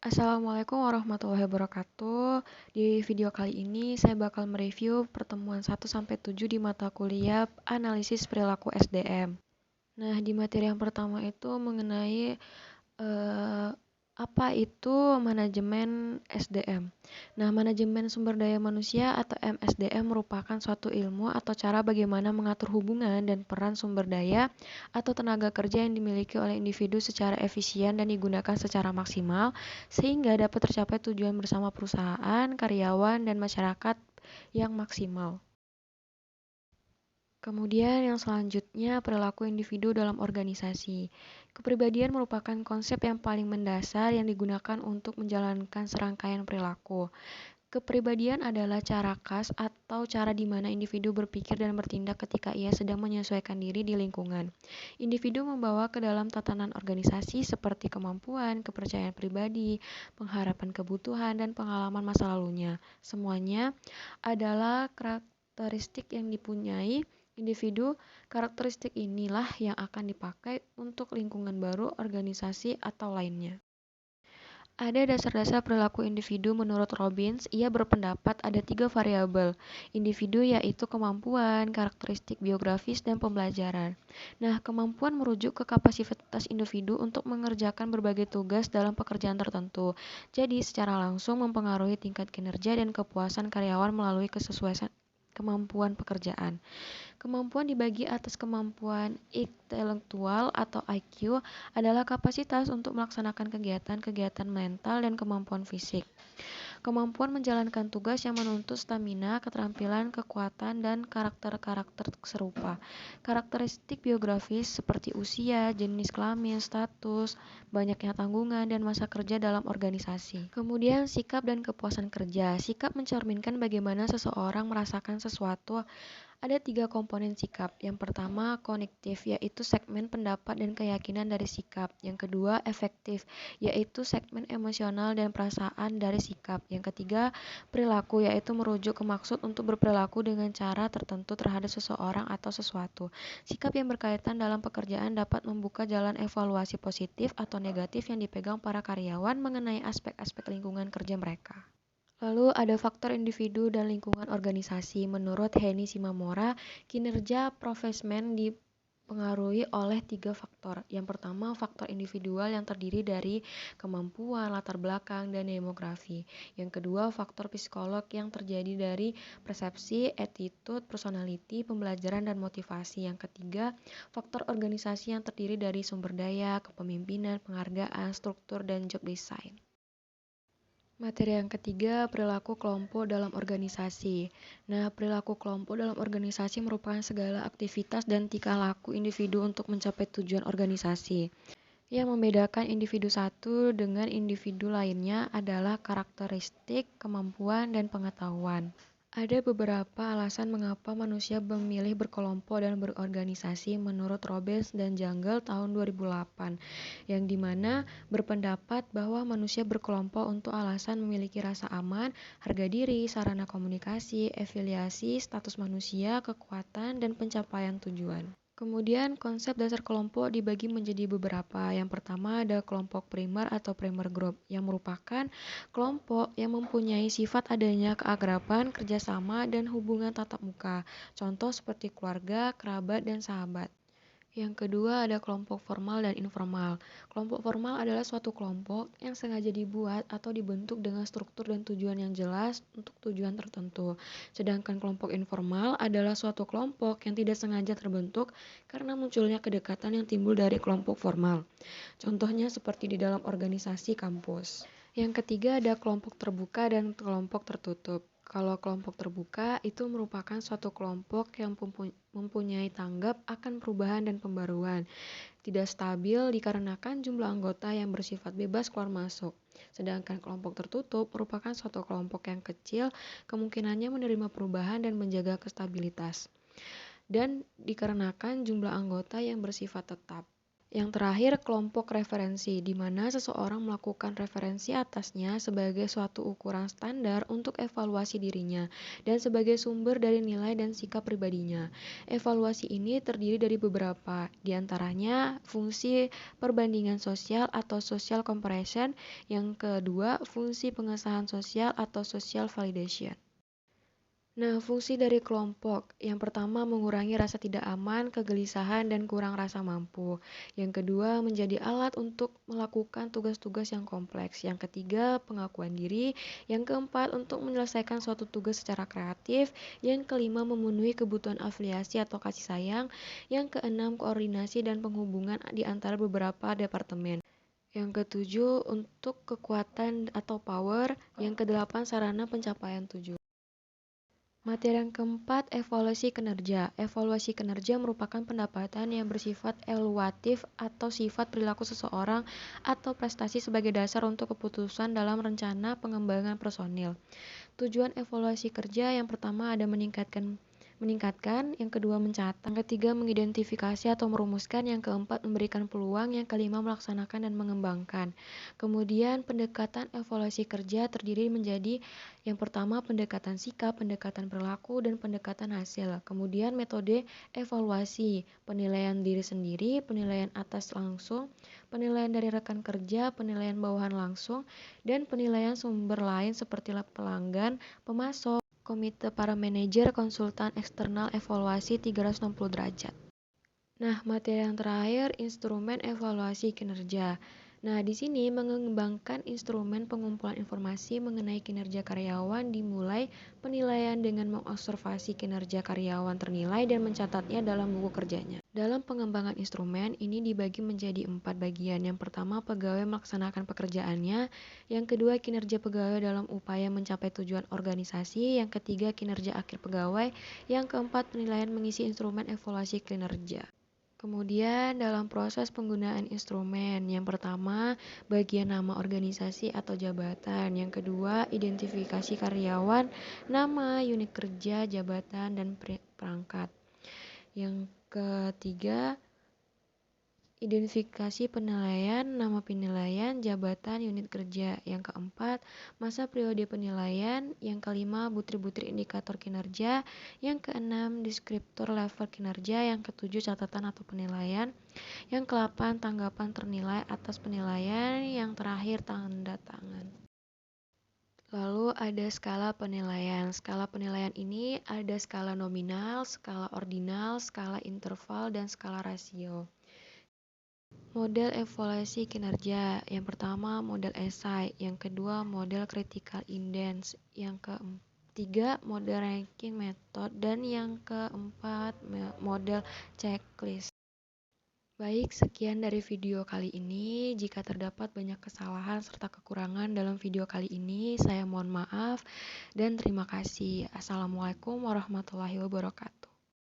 Assalamualaikum warahmatullahi wabarakatuh. Di video kali ini saya bakal mereview pertemuan 1-7 di mata kuliah Analisis Perilaku SDM. Nah, di materi yang pertama itu mengenai eh, apa itu manajemen SDM. Nah, manajemen sumber daya manusia atau MSDM merupakan suatu ilmu atau cara bagaimana mengatur hubungan dan peran sumber daya atau tenaga kerja yang dimiliki oleh individu secara efisien dan digunakan secara maksimal sehingga dapat tercapai tujuan bersama perusahaan, karyawan, dan masyarakat yang maksimal. Kemudian yang selanjutnya perilaku individu dalam organisasi. Kepribadian merupakan konsep yang paling mendasar yang digunakan untuk menjalankan serangkaian perilaku. Kepribadian adalah cara khas atau cara di mana individu berpikir dan bertindak ketika ia sedang menyesuaikan diri di lingkungan. Individu membawa ke dalam tatanan organisasi seperti kemampuan, kepercayaan pribadi, pengharapan kebutuhan, dan pengalaman masa lalunya. Semuanya adalah karakteristik yang dipunyai individu. Karakteristik inilah yang akan dipakai untuk lingkungan baru, organisasi, atau lainnya. Ada dasar-dasar perilaku individu menurut Robbins. Ia berpendapat ada 3 variabel individu, yaitu kemampuan, karakteristik biografis, dan pembelajaran. Nah, kemampuan merujuk ke kapasitas individu untuk mengerjakan berbagai tugas dalam pekerjaan tertentu. Jadi, secara langsung mempengaruhi tingkat kinerja dan kepuasan karyawan melalui kesesuaian kemampuan pekerjaan. Kemampuan dibagi atas kemampuan intelektual atau IQ adalah kapasitas untuk melaksanakan kegiatan-kegiatan mental dan kemampuan fisik. Kemampuan menjalankan tugas yang menuntut stamina, keterampilan, kekuatan, dan karakter-karakter serupa. Karakteristik biografis seperti usia, jenis kelamin, status, banyaknya tanggungan, dan masa kerja dalam organisasi. Kemudian sikap dan kepuasan kerja. Sikap mencerminkan bagaimana seseorang merasakan sesuatu. Ada 3 komponen sikap. Yang pertama, kognitif, yaitu segmen pendapat dan keyakinan dari sikap. Yang kedua, efektif, yaitu segmen emosional dan perasaan dari sikap. Yang ketiga, perilaku, yaitu merujuk ke maksud untuk berperilaku dengan cara tertentu terhadap seseorang atau sesuatu. Sikap yang berkaitan dalam pekerjaan dapat membuka jalan evaluasi positif atau negatif yang dipegang para karyawan mengenai aspek-aspek lingkungan kerja mereka. Lalu ada faktor individu dan lingkungan organisasi. Menurut Henny Simamora, kinerja profesmen dipengaruhi oleh 3 faktor. Yang pertama, faktor individual yang terdiri dari kemampuan, latar belakang, dan demografi. Yang kedua, faktor psikolog yang terjadi dari persepsi, attitude, personality, pembelajaran, dan motivasi. Yang ketiga, faktor organisasi yang terdiri dari sumber daya, kepemimpinan, penghargaan, struktur, dan job design. Materi yang ketiga, perilaku kelompok dalam organisasi. Nah, perilaku kelompok dalam organisasi merupakan segala aktivitas dan tingkah laku individu untuk mencapai tujuan organisasi. Yang membedakan individu satu dengan individu lainnya adalah karakteristik, kemampuan, dan pengetahuan. Ada beberapa alasan mengapa manusia memilih berkelompok dan berorganisasi menurut Robbins dan Jungle tahun 2008, yang dimana berpendapat bahwa manusia berkelompok untuk alasan memiliki rasa aman, harga diri, sarana komunikasi, afiliasi, status manusia, kekuatan, dan pencapaian tujuan. Kemudian konsep dasar kelompok dibagi menjadi beberapa. Yang pertama ada kelompok primer atau primer group, yang merupakan kelompok yang mempunyai sifat adanya keakraban, kerjasama, dan hubungan tatap muka. Contoh seperti keluarga, kerabat, dan sahabat. Yang kedua ada kelompok formal dan informal. Kelompok formal adalah suatu kelompok yang sengaja dibuat atau dibentuk dengan struktur dan tujuan yang jelas untuk tujuan tertentu. Sedangkan kelompok informal adalah suatu kelompok yang tidak sengaja terbentuk karena munculnya kedekatan yang timbul dari kelompok formal. Contohnya seperti di dalam organisasi kampus. Yang ketiga ada kelompok terbuka dan kelompok tertutup. Kalau kelompok terbuka itu merupakan suatu kelompok yang mempunyai tanggap akan perubahan dan pembaruan. Tidak stabil dikarenakan jumlah anggota yang bersifat bebas keluar masuk. Sedangkan kelompok tertutup merupakan suatu kelompok yang kecil, kemungkinannya menerima perubahan dan menjaga kestabilitas. Dan dikarenakan jumlah anggota yang bersifat tetap. Yang terakhir, kelompok referensi, di mana seseorang melakukan referensi atasnya sebagai suatu ukuran standar untuk evaluasi dirinya dan sebagai sumber dari nilai dan sikap pribadinya. Evaluasi ini terdiri dari beberapa, di antaranya fungsi perbandingan sosial atau social comparison, yang kedua fungsi pengesahan sosial atau social validation. Nah, fungsi dari kelompok. Yang pertama, mengurangi rasa tidak aman, kegelisahan, dan kurang rasa mampu. Yang kedua, menjadi alat untuk melakukan tugas-tugas yang kompleks. Yang ketiga, pengakuan diri. Yang keempat, untuk menyelesaikan suatu tugas secara kreatif. Yang kelima, memenuhi kebutuhan afiliasi atau kasih sayang. Yang keenam, koordinasi dan penghubungan di antara beberapa departemen. Yang ketujuh, untuk kekuatan atau power. Yang kedelapan, sarana pencapaian tujuan. Materi yang keempat, evaluasi kinerja. Evaluasi kinerja merupakan pendapatan yang bersifat evaluatif atau sifat perilaku seseorang atau prestasi sebagai dasar untuk keputusan dalam rencana pengembangan personil. Tujuan evaluasi kerja yang pertama ada meningkatkan, yang kedua mencatat, yang ketiga mengidentifikasi atau merumuskan, yang keempat memberikan peluang, yang kelima melaksanakan dan mengembangkan. Kemudian pendekatan evaluasi kerja terdiri menjadi yang pertama pendekatan sikap, pendekatan perilaku, dan pendekatan hasil. Kemudian metode evaluasi, penilaian diri sendiri, penilaian atas langsung, penilaian dari rekan kerja, penilaian bawahan langsung, dan penilaian sumber lain seperti pelanggan, pemasok, komite para manajer, konsultan eksternal, evaluasi 360 derajat. Nah, materi yang terakhir, instrumen evaluasi kinerja. Nah, di sini mengembangkan instrumen pengumpulan informasi mengenai kinerja karyawan dimulai penilaian dengan mengobservasi kinerja karyawan ternilai dan mencatatnya dalam buku kerjanya. Dalam pengembangan instrumen ini dibagi menjadi 4 bagian. Yang pertama, pegawai melaksanakan pekerjaannya. Yang kedua, kinerja pegawai dalam upaya mencapai tujuan organisasi. Yang ketiga, kinerja akhir pegawai. Yang keempat, penilaian mengisi instrumen evaluasi kinerja. Kemudian dalam proses penggunaan instrumen, yang pertama bagian nama organisasi atau jabatan, yang kedua identifikasi karyawan, nama, unit kerja, jabatan, dan perangkat. Yang ketiga identifikasi penilaian, nama penilaian, jabatan, unit kerja. Yang keempat, masa periode penilaian. Yang kelima, butir-butir indikator kinerja. Yang keenam, deskriptor level kinerja. Yang ketujuh, catatan atau penilaian. Yang kedelapan, tanggapan ternilai atas penilaian. Yang terakhir, tanda tangan. Lalu ada skala penilaian. Skala penilaian ini ada skala nominal, skala ordinal, skala interval, dan skala rasio. Model evaluasi kinerja. Yang pertama model esai, yang kedua model critical index, yang ketiga model ranking method, dan yang keempat model checklist. Baik, sekian dari video kali ini. Jika terdapat banyak kesalahan serta kekurangan dalam video kali ini, saya mohon maaf dan terima kasih. Assalamualaikum warahmatullahi wabarakatuh.